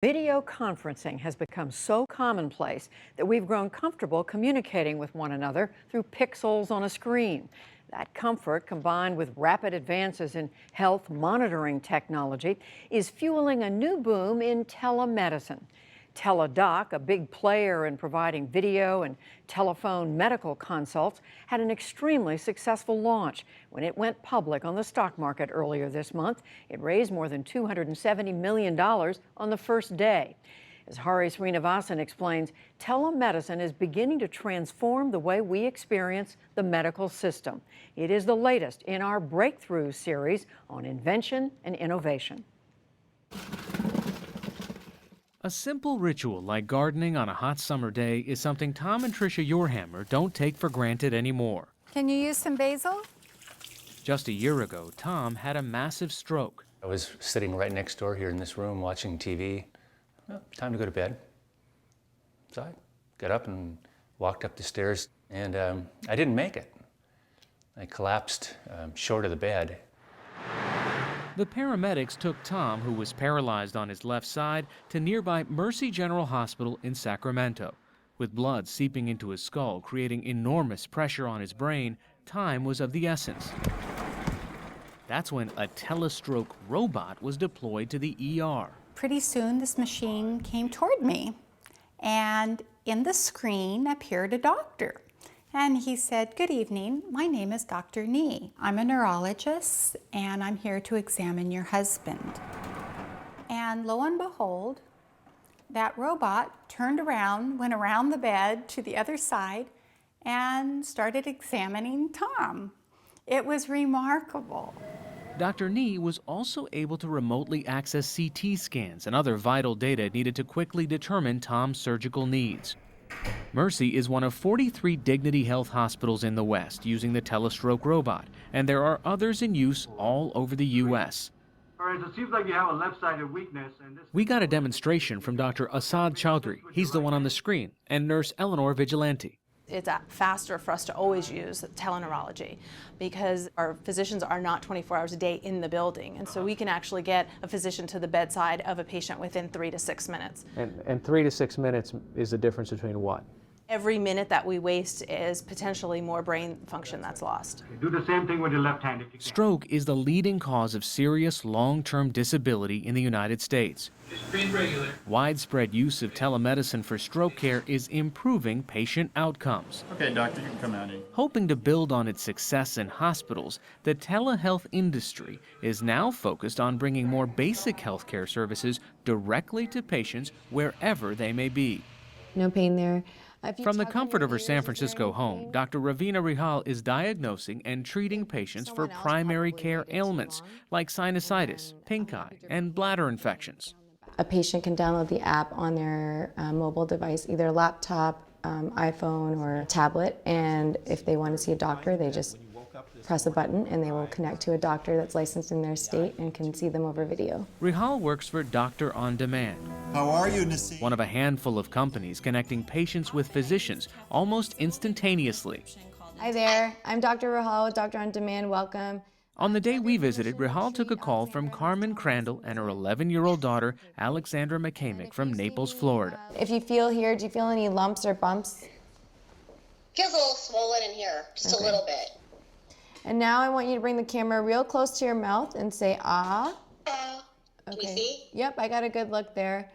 Video conferencing has become so commonplace that we've grown comfortable communicating with one another through pixels on a screen. That comfort, combined with rapid advances in health monitoring technology, is fueling a new boom in telemedicine. Teladoc, a big player in providing video and telephone medical consults, had an extremely successful launch. When it went public on the stock market earlier this month, it raised more than $270 million on the first day. As Hari Srinivasan explains, telemedicine is beginning to transform the way we experience the medical system. It is the latest in our Breakthrough series on invention and innovation. A simple ritual like gardening on a hot summer day is something Tom and Tricia Yorhammer don't take for granted anymore. Can you use some basil? Just a year ago, Tom had a massive stroke. I was sitting right next door here in this room watching TV. Well, time to go to bed. So I got up and walked up the stairs, and I didn't make it. I collapsed short of the bed. The paramedics took Tom, who was paralyzed on his left side, to nearby Mercy General Hospital in Sacramento. With blood seeping into his skull, creating enormous pressure on his brain, time was of the essence. That's when a telestroke robot was deployed to the ER. Pretty soon this machine came toward me, and in the screen appeared a doctor. And he said, "Good evening, my name is Dr. Nee. I'm a neurologist and I'm here to examine your husband." And lo and behold, that robot turned around, went around the bed to the other side and started examining Tom. It was remarkable. Dr. Nee was also able to remotely access CT scans and other vital data needed to quickly determine Tom's surgical needs. Mercy is one of 43 Dignity Health hospitals in the West using the telestroke robot, and there are others in use all over the U.S. All right, so it seems like you have a left-sided weakness. We got a demonstration from Dr. Assad Chowdhury, he's the one on the screen, and nurse Eleanor Vigilante. It's faster for us to always use teleneurology because our physicians are not 24 hours a day in the building, and so we can actually get a physician to the bedside of a patient within 3 to 6 minutes. And 3 to 6 minutes is the difference between what? Every minute that we waste is potentially more brain function that's lost. Do the same thing with your left hand if you can. Stroke is the leading cause of serious long-term disability in the United States. Just breathe regular. Widespread use of telemedicine for stroke care is improving patient outcomes. Okay, doctor, you can come out in. Hoping to build on its success in hospitals, the telehealth industry is now focused on bringing more basic healthcare services directly to patients wherever they may be. No pain there. From the comfort of her San Francisco home, Dr. Ravina Rihal is diagnosing and treating patients for primary care ailments like sinusitis, pink eye, and bladder infections. A patient can download the app on their mobile device, either laptop, iPhone, or tablet, and if they want to see a doctor, they just press a button and they will connect to a doctor that's licensed in their state and can see them over video. Rihal works for Doctor on Demand. How are you, Nassim? One of a handful of companies connecting patients with physicians almost instantaneously. Hi there, I'm Dr. Rihal with Doctor on Demand. Welcome. On the day we visited, Rihal took a call from Carmen Crandall and her 11-year-old daughter, Alexandra McCamick from Naples, Florida. If you feel here, do you feel any lumps or bumps? Feels a little swollen in here, just a little bit. And now I want you to bring the camera real close to your mouth and say, ah. Can you see? Yep, I got a good look there.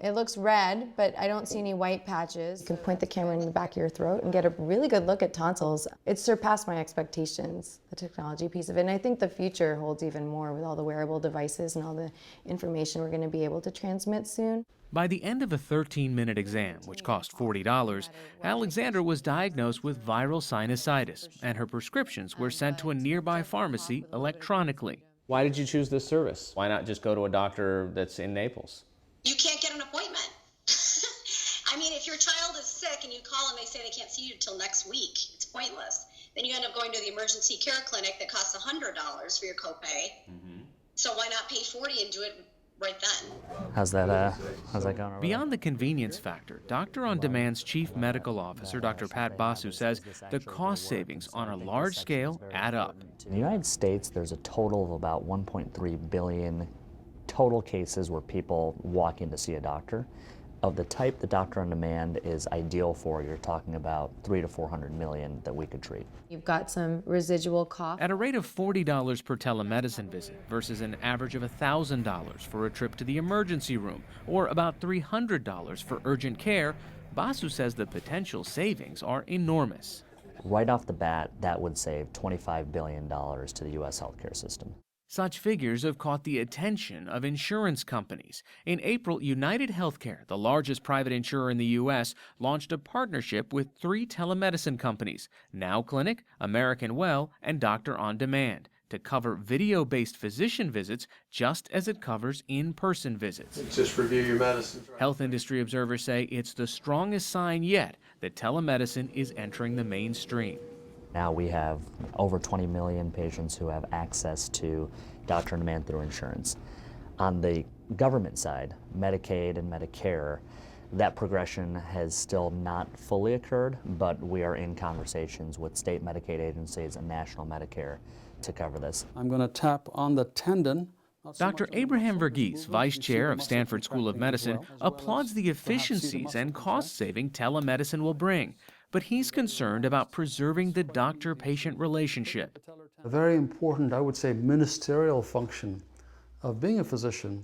It looks red, but I don't see any white patches. You can point the camera in the back of your throat and get a really good look at tonsils. It surpassed my expectations, the technology piece of it. And I think the future holds even more with all the wearable devices and all the information we're going to be able to transmit soon. By the end of a 13-minute exam, which cost $40, Alexandra was diagnosed with viral sinusitis, and her prescriptions were sent to a nearby pharmacy electronically. Why did you choose this service? Why not just go to a doctor that's in Naples? You can't get an appointment. I mean, if your child is sick and you call and they say they can't see you until next week, it's pointless. Then you end up going to the emergency care clinic that costs $100 for your copay. So why not pay $40 and do it right then? How's that going? Beyond the convenience factor, Doctor on Demand's Chief Medical Officer, Dr. Pat Basu, says the cost savings on a large scale add up. In the United States, there's a total of about 1.3 billion total cases where people walk in to see a doctor, of the type the doctor on demand is ideal for, you're talking about 300 to 400 million that we could treat. You've got some residual cough. At a rate of $40 per telemedicine visit versus an average of $1,000 for a trip to the emergency room, or about $300 for urgent care, Basu says the potential savings are enormous. Right off the bat, that would save $25 billion to the U.S. healthcare system. Such figures have caught the attention of insurance companies. In April, United Healthcare, the largest private insurer in the U.S., launched a partnership with 3 telemedicine companies, Now Clinic, American Well, and Doctor on Demand, to cover video-based physician visits just as it covers in-person visits. Just review your medicine. Health industry observers say it's the strongest sign yet that telemedicine is entering the mainstream. Now we have over 20 million patients who have access to doctor on demand through insurance. On the government side, Medicaid and Medicare, that progression has still not fully occurred, but we are in conversations with state Medicaid agencies and national Medicare to cover this. I'm going to tap on the tendon. Dr. Abraham Verghese, vice chair of Stanford School of Medicine, applauds the efficiencies and cost-saving telemedicine will bring, but he's concerned about preserving the doctor-patient relationship. A very important, I would say, ministerial function of being a physician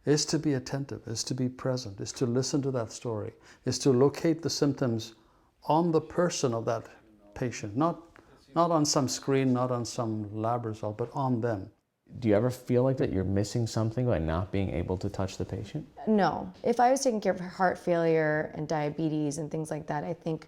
is to be attentive, is to be present, is to listen to that story, is to locate the symptoms on the person of that patient, not on some screen, not on some lab result, but on them. Do you ever feel like that you're missing something by not being able to touch the patient? No. If I was taking care of heart failure and diabetes and things like that, I think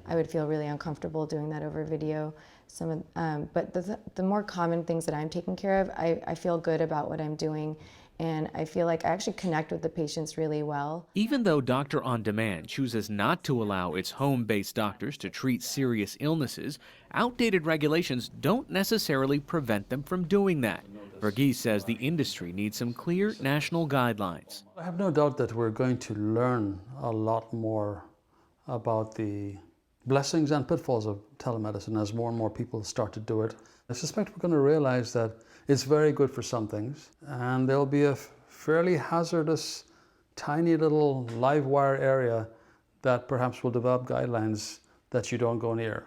I would feel really uncomfortable doing that over video. But the more common things that I'm taking care of, I feel good about what I'm doing, and I feel like I actually connect with the patients really well. Even though Doctor on Demand chooses not to allow its home-based doctors to treat serious illnesses, outdated regulations don't necessarily prevent them from doing that. Verghese says the industry needs some clear national guidelines. I have no doubt that we're going to learn a lot more about the blessings and pitfalls of telemedicine as more and more people start to do it. I suspect we're going to realize that it's very good for some things, and there'll be a fairly hazardous, tiny little live wire area that perhaps will develop guidelines that you don't go near.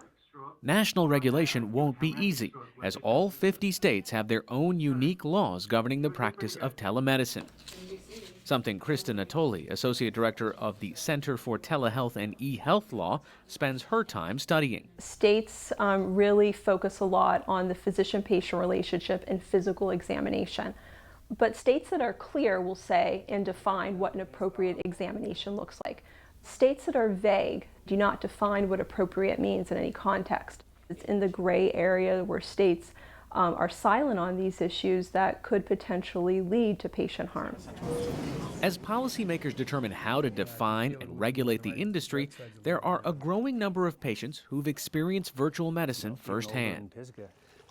National regulation won't be easy, as all 50 states have their own unique laws governing the practice of telemedicine. Something Krista Natoli, Associate Director of the Center for Telehealth and eHealth Law, spends her time studying. States really focus a lot on the physician-patient relationship and physical examination. But states that are clear will say and define what an appropriate examination looks like. States that are vague do not define what appropriate means in any context. It's in the gray area where states are silent on these issues that could potentially lead to patient harm. As policymakers determine how to define and regulate the industry, there are a growing number of patients who've experienced virtual medicine firsthand.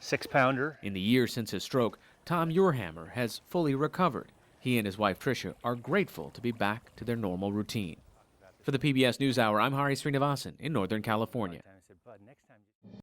6-pounder. In the years since his stroke, Tom Urhammer has fully recovered. He and his wife Tricia are grateful to be back to their normal routine. For the PBS NewsHour, I'm Hari Srinivasan in Northern California.